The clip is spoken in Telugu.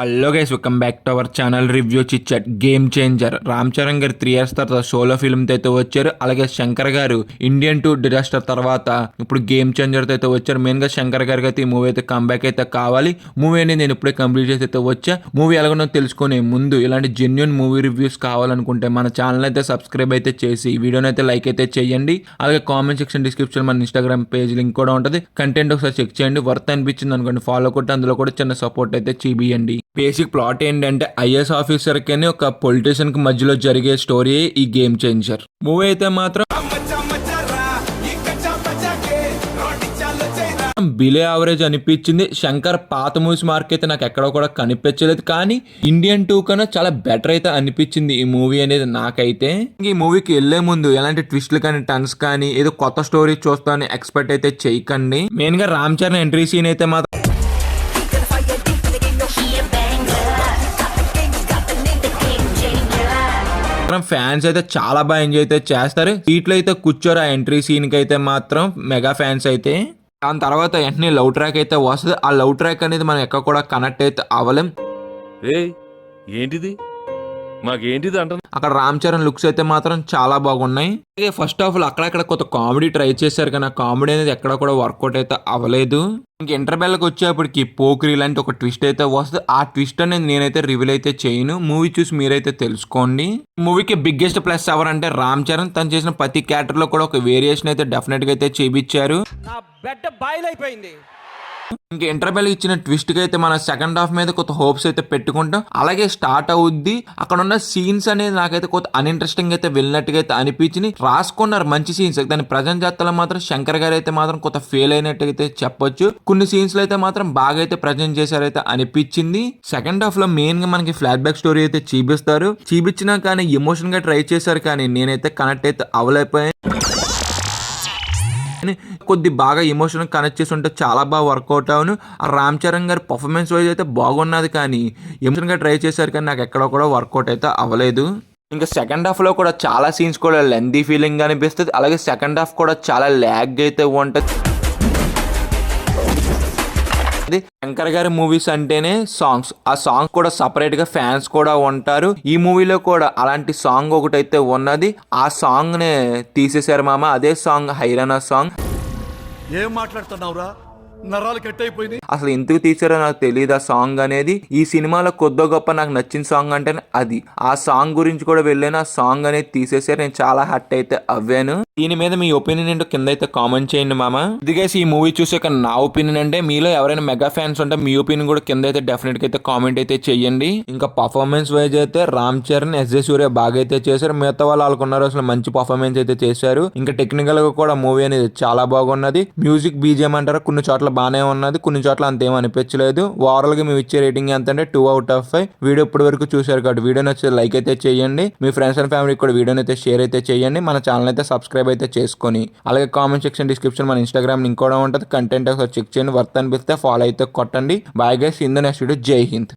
Hello guys, welcome back to our channel review chit game changer. Ram Charan గారు 3 years తర్వాత సోలో ఫిల్మ్ తో అయితే వచ్చారు. అలాగే శంకర్ గారు ఇండియన్ 2 డిజాస్టర్ తర్వాత ఇప్పుడు గేమ్ చేంజర్ తో అయితే వచ్చారు. మెయిన్ గా శంకర్ గారికి అయితే ఈ మూవీ అయితే కంబ్యాక్ అయితే కావాలి. మూవీ అనేది నేను ఇప్పుడే కంప్లీట్ చేసి అయితే వచ్చా. మూవీ ఎలాగో తెలుసుకునే ముందు ఇలాంటి జెన్యున్ మూవీ రివ్యూస్ కావాలనుకుంటే మన ఛానల్ అయితే సబ్స్క్రైబ్ అయితే చేసి వీడియోని అయితే లైక్ అయితే చేయండి. అలాగే కామెంట్ సెక్షన్ డిస్క్రిప్షన్ మన ఇన్స్టాగ్రామ్ పేజ్ లింక్ కూడా ఉంటుంది. కంటెంట్ ఒకసారి చెక్ చేయండి. వర్త్ అనిపించింది అనుకోండి ఫాలో కొట్టి అందులో కూడా చిన్న సపోర్ట్ అయితే చేయండి. బేసిక్ ప్లాట్ ఏంటంటే ఐఏఎస్ ఆఫీసర్ కి ఒక పొలిటీషియన్ కి మధ్యలో జరిగే స్టోరీ ఈ గేమ్ చేంజర్. మూవీ అయితే మాత్రం బిలో యావరేజ్ అనిపించింది. శంకర్ పాత మూవీస్ మార్క్ అయితే నాకు ఎక్కడ కూడా కనిపించలేదు, కానీ ఇండియన్ 2 కన్నా చాలా బెటర్ అయితే అనిపించింది ఈ మూవీ అనేది నాకైతే. ఈ మూవీకి వెళ్లే ముందు ఎలాంటి ట్విస్ట్లు కానీ టన్స్ కానీ ఏదో కొత్త స్టోరీ చూస్తామని ఎక్స్పెక్ట్ అయితే చేయకండి. మెయిన్ గా రామ్ చరణ్ ఎంట్రీ సీన్ అయితే మాత్రం ఫ్యాన్స్ అయితే చాలా బాగా ఎంజాయ్ అయితే చేస్తారు. సీట్లు అయితే కూర్చోరు ఆ ఎంట్రీ సీన్ కి అయితే మాత్రం మెగా ఫ్యాన్స్ అయితే. దాని తర్వాత వెంటనే లవ్ ట్రాక్ అయితే వస్తుంది. ఆ లవ్ ట్రాక్ అనేది మనం ఎక్కడ కూడా కనెక్ట్ అయితే అవ్వలేం. ఏంటిది మాకేంటిది అంట. అక్కడ రామ్ చరణ్ లుక్స్ అయితే మాత్రం చాలా బాగున్నాయి. అలాగే ఫస్ట్ హాఫ్ లో అక్కడక్కడ కొత్త కామెడీ ట్రై చేశారు, కానీ ఆ కామెడీ అనేది ఎక్కడ కూడా వర్కౌట్ అయితే అవ్వలేదు. ఇంక ఇంటర్వెల్కి వచ్చేప్పటికి పోక్రీ లాంటి ఒక ట్విస్ట్ అయితే వస్తుంది. ఆ ట్విస్ట్ అనేది నేనైతే రివీల్ అయితే చేయను. మూవీ చూసి మీరైతే తెలుసుకోండి. మూవీకి బిగ్గెస్ట్ ప్లస్ ఎవరంటే రామ్ చరణ్. తను చేసిన ప్రతి క్యారెక్టర్ లో కూడా ఒక వేరియేషన్ అయితే డెఫినెట్ గా అయితే చేయించారు. ఇంక ఇంటర్వెల్ ఇచ్చిన ట్విస్ట్ కి అయితే మన సెకండ్ హాఫ్ మీద కొత్త హోప్స్ అయితే పెట్టుకుంటాం. అలాగే స్టార్ట్ అవుద్ది. అక్కడ ఉన్న సీన్స్ అనేది నాకైతే కొత్త అన్ఇంట్రెస్టింగ్ అయితే వెళ్ళినట్టుగా అయితే అనిపించింది. రాసుకున్నారు మంచి సీన్స్, దాని ప్రజెంట్ చేతలో మాత్రం శంకర్ గారు అయితే మాత్రం కొత్త ఫెయిల్ అయినట్టు అయితే చెప్పొచ్చు. కొన్ని సీన్స్ లో అయితే మాత్రం బాగా అయితే ప్రజెంట్ చేశారైతే అనిపించింది. సెకండ్ హాఫ్ లో మెయిన్ గా మనకి ఫ్లాష్ బ్యాక్ స్టోరీ అయితే చూపించినా కానీ ఎమోషన్ గా ట్రై చేశారు, కానీ నేనైతే కనెక్ట్ అయితే అవ్వలేకపోయాను. కొద్ది బాగా ఎమోషన్ కనెక్ట్ చేసి ఉంటే చాలా బాగా వర్కౌట్ అవును. ఆ రామ్ చరణ్ గారి పర్ఫార్మెన్స్ వైజ్ అయితే బాగున్నది, కానీ ఎమోషన్ గా ట్రై చేశారు, కానీ నాకు ఎక్కడ కూడా వర్కౌట్ అయితే అవ్వలేదు. ఇంకా సెకండ్ హాఫ్ లో కూడా చాలా సీన్స్ కూడా లెంతీ ఫీలింగ్ అనిపిస్తుంది. అలాగే సెకండ్ హాఫ్ కూడా చాలా ల్యాగ్ అయితే ఉంటుంది. శంకర్ గారి మూవీస్ అంటేనే సాంగ్స్. ఆ సాంగ్ కూడా సపరేట్ గా ఫ్యాన్స్ కూడా ఉంటారు. ఈ మూవీలో కూడా అలాంటి సాంగ్ ఒకటి అయితే ఉన్నది. ఆ సాంగ్ నే తీసేశారు మామ. అదే సాంగ్ హైరానా సాంగ్. ఏం మాట్లాడుతున్నావురా, నరాలు కట్ అయిపోయింది. అసలు ఎందుకు తీసారో నాకు తెలియదు ఆ సాంగ్ అనేది. ఈ సినిమాలో కొద్దో గొప్ప నాకు నచ్చిన సాంగ్ అంటే అది. ఆ సాంగ్ గురించి కూడా వెళ్ళాను. ఆ సాంగ్ అనేది తీసేసారు. నేను చాలా హర్ట్ అయితే అవ్వాను. దీని మీద మీ ఒపీనియన్ ఏంటో కింద అయితే కామెంట్ చేయండి మామ. ఇదిగేసి ఈ మూవీ చూసాక నా ఒపీనియన్ అంటే, మీలో ఎవరైనా మెగా ఫ్యాన్స్ ఉంటే మీ ఒపీనియన్ కూడా కింద అయితే డెఫినెట్ గా అయితే కామెంట్ అయితే చేయండి. ఇంకా పర్ఫార్మెన్స్ వైజ్ అయితే రామ్ చరణ్, ఎస్ జే సూర్య బాగా అయితే చేశారు. మిగతా వాళ్ళు వాళ్ళకున్నారు అసలు మంచి పర్ఫార్మెన్స్ అయితే చేశారు. ఇంకా టెక్నికల్ గా కూడా మూవీ అనేది చాలా బాగున్నది. మ్యూజిక్ బీజిఎం అంటారా కొన్ని చోట్ల బాగానే ఉన్నది, కొన్ని చోట్ల అంతేం అనిపించలేదు. ఓవరాల్ గా మేము ఇచ్చే రేటింగ్ ఎంత అంటే 2 out of 5. వీడియో ఇప్పటి వరకు చూసారు కాబట్టి వీడియో నచ్చితే లైక్ అయితే చేయండి. మీ ఫ్రెండ్స్ అండ్ ఫ్యామిలీకి కూడా వీడియోని అయితే షేర్ అయితే చేయండి. మన ఛానల్ అయితే సబ్స్క్రైబ్ అయితే చేసుకొని, అలాగే కామెంట్ సెక్షన్ డిస్క్రిప్షన్ మన ఇన్స్టాగ్రామ్ లింక్ కూడా ఉంటుంది. కంటెంట్ ఒకసారి చెక్ చేయండి. వర్త్ అనిపిస్తే ఫాలో అయితే కొట్టండి. Bye guys, in the next video. Jai Hind.